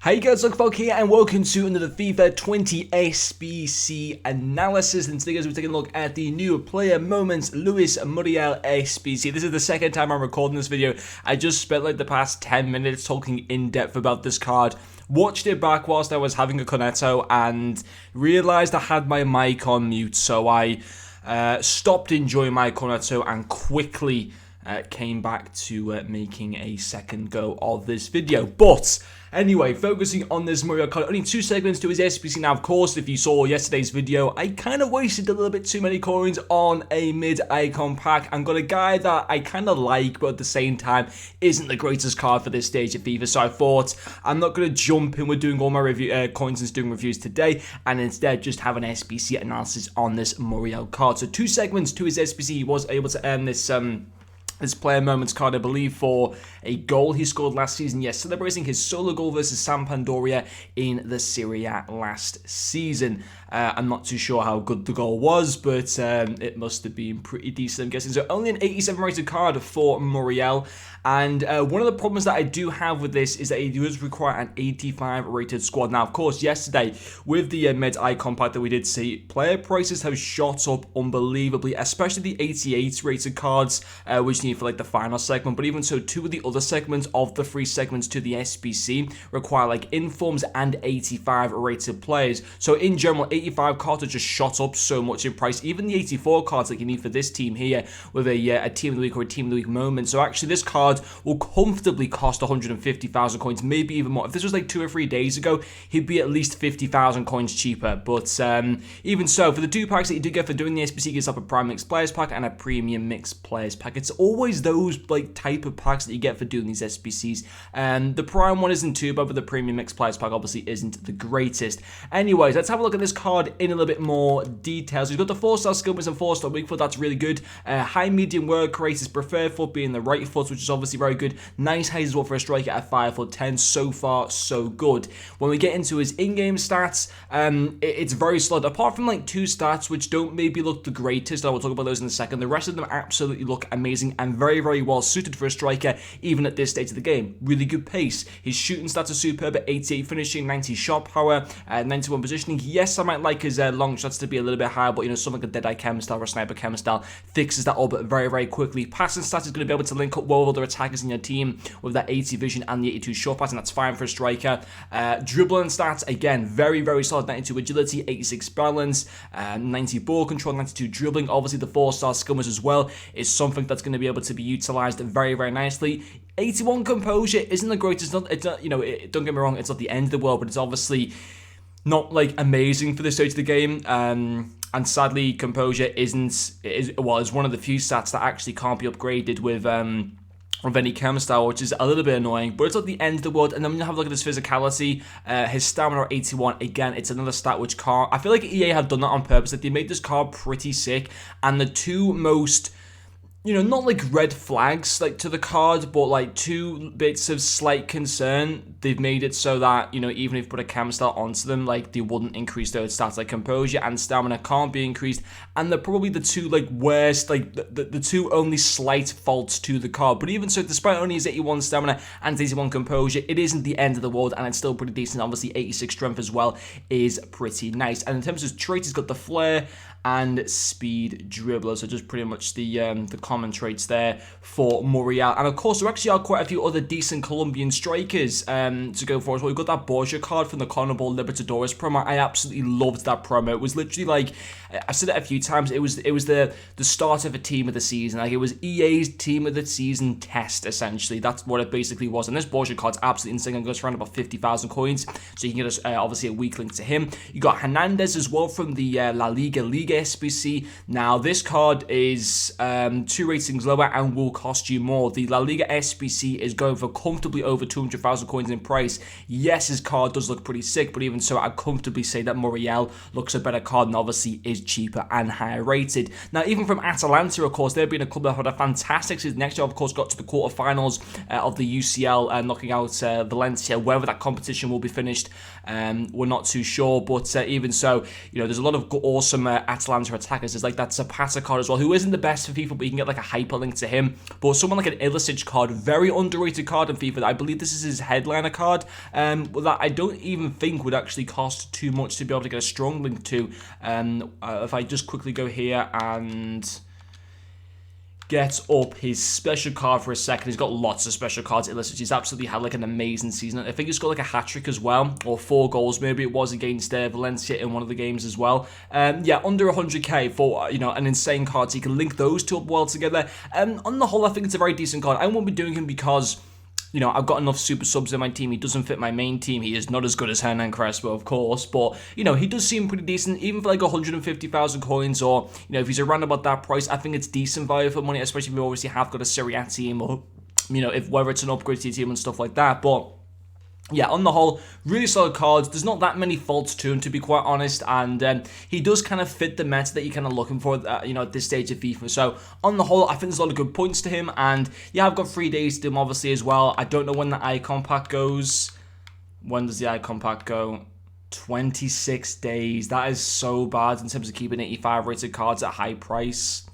Hey guys, Luckfolk here and welcome to another FIFA 20 SBC analysis. And today guys, we're taking a look at the new player moments Luis Muriel SBC. This is the second time I'm recording this video. I just spent like the past 10 minutes talking in depth about this card. Watched it back whilst I was having a cornetto and realised I had my mic on mute. So I stopped enjoying my cornetto and quickly came back to making a second go of this video. But anyway, focusing on this Muriel card, only 2 segments to his SBC. Now, of course, if you saw yesterday's video, I kind of wasted a little bit too many coins on a mid-icon pack. I've got a guy that I kind of like, but at the same time, isn't the greatest card for this stage of FIFA. So I thought, I'm not going to jump in with doing all my review coins and doing reviews today, and instead just have an SBC analysis on this Muriel card. So 2 segments to his SBC. He was able to earn this player moments card, I believe, for a goal he scored last season. Yes, celebrating his solo goal versus Sampdoria in the Serie A last season. I'm not too sure how good the goal was, but it must have been pretty decent, I'm guessing. So only an 87 rated card for Muriel. And one of the problems that I do have with this is that it does require an 85 rated squad. Now, of course, yesterday with the mid-icon pack that we did see, player prices have shot up unbelievably, especially the 88 rated cards, which you need for like the final segment. But even so, 2 of the other segments of the 3 segments to the SBC require like informs and 85 rated players. So in general, 85 cards are just shot up so much in price. Even the 84 cards that you need for this team here with a team of the week or a team of the week moment. So actually, this card will comfortably cost 150,000 coins, maybe even more. If this was like 2 or 3 days ago, he'd be at least 50,000 coins cheaper. But even so, for the 2 packs that you do get for doing the SBC, gives up a Prime Mixed Players pack and a Premium Mixed Players pack. It's always those like type of packs that you get for doing these SBCs. The Prime one isn't too bad, but the Premium Mixed Players pack obviously isn't the greatest. Anyways, let's have a look at this card in a little bit more detail. So he's got the 4-star skill moves and 4-star weak foot. That's really good. High medium work rate, his preferred foot being the right foot, which is obviously very good. Nice height as well for a striker at 5'10". So far, so good. When we get into his in-game stats, it's very solid. Apart from like 2 stats which don't maybe look the greatest, I will talk about those in a second. The rest of them absolutely look amazing and very, very well suited for a striker, even at this stage of the game. Really good pace. His shooting stats are superb at 88 finishing, 90 shot power, 91 positioning. Yes, I might like his long shots to be a little bit higher, but you know, something like a Deadeye Chem style or a Sniper Chem style fixes that up very, very quickly. Passing stats is going to be able to link up well with other attackers in your team with that 80 vision and the 82 shot pass, and that's fine for a striker. Dribbling stats, again, very, very solid. 92 agility, 86 balance, 90 ball control, 92 dribbling. Obviously, the 4-star skill moves as well is something that's going to be able to be utilized very, very nicely. 81 composure isn't the greatest. It's not, you know, don't get me wrong, it's not the end of the world, but it's obviously not like amazing for this stage of the game. And sadly, composure is one of the few stats that actually can't be upgraded with any chem style, which is a little bit annoying, but it's not the end of the world. And then when you have a look at his physicality, his stamina at 81, again, it's another stat which can't. I feel like EA have done that on purpose, that they made this card pretty sick, and the 2 most, you know, not like red flags like to the card, but like 2 bits of slight concern. They've made it so that, you know, even if you put a chem star onto them, like they wouldn't increase those stats. Like composure and stamina can't be increased, and they're probably the 2 like worst, like the 2 only slight faults to the card. But even so, despite only his 81 stamina and 81 composure, it isn't the end of the world, and it's still pretty decent. Obviously, 86 strength as well is pretty nice. And in terms of traits, he's got the flair and speed dribbler, so just pretty much the common traits there for Muriel. And of course, there actually are quite a few other decent Colombian strikers to go for as well. We've got that Borgia card from the Carnival Libertadores promo. I absolutely loved that promo. It was literally like, I've said it a few times, it was the start of a team of the season. Like, it was EA's team of the season test, essentially. That's what it basically was. And this Borgia card's absolutely insane and goes around about 50,000 coins, so you can get us obviously a weak link to him. You got Hernandez as well from the La Liga SBC. Now, this card is 2 ratings lower and will cost you more. The La Liga SBC is going for comfortably over 200,000 coins in price. Yes, his card does look pretty sick, but even so, I'd comfortably say that Muriel looks a better card and obviously is cheaper and higher rated. Now, even from Atalanta, of course, they've been a club that had a fantastic season. Next year, of course, got to the quarterfinals of the UCL, knocking out Valencia. Whether that competition will be finished, we're not too sure, but even so, you know, there's a lot of awesome Atalanta attackers. There's like that Zapata card as well, who isn't the best for FIFA, but you can get like a hyperlink to him. But someone like an Ilicic card, very underrated card in FIFA. I believe this is his headliner card, that I don't even think would actually cost too much to be able to get a strong link to. If I just quickly go here and get up his special card for a second. He's got lots of special cards. He's absolutely had like an amazing season. I think he's got like a hat-trick as well, or 4 goals maybe it was against Valencia in one of the games as well. Yeah, under 100k for, an insane card. So you can link those two up well together. On the whole, I think it's a very decent card. I won't be doing him because I've got enough super subs in my team. He doesn't fit my main team. He is not as good as Hernan Crespo, of course. But, he does seem pretty decent. Even for like 150,000 coins or, if he's around about that price, I think it's decent value for money, especially if you obviously have got a Serie A team or, whether it's an upgrade to your team and stuff like that. But yeah, on the whole, really solid cards. There's not that many faults to him, to be quite honest, and he does kind of fit the meta that you're kind of looking for, at this stage of FIFA. So, on the whole, I think there's a lot of good points to him, and yeah, I've got 3 days to do him, obviously, as well. I don't know when the icon pack goes. When does the icon pack go? 26 days. That is so bad in terms of keeping 85 rated cards at a high price,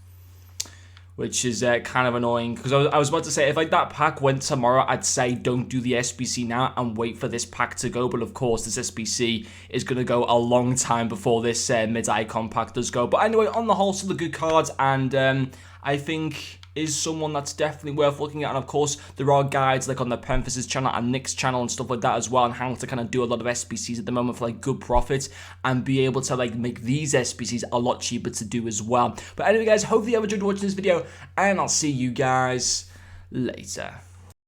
which is kind of annoying, because I was about to say, if like that pack went tomorrow, I'd say don't do the SBC now and wait for this pack to go. But of course, this SBC is going to go a long time before this mid-icon pack does go. But anyway, on the whole, still the good cards, and I think is someone that's definitely worth looking at. And of course, there are guides like on the Pemphasis channel and Nick's channel and stuff like that as well, and how to kind of do a lot of SBCs at the moment for like good profits and be able to like make these SBCs a lot cheaper to do as well. But anyway, guys, hopefully you have enjoyed watching this video, and I'll see you guys later.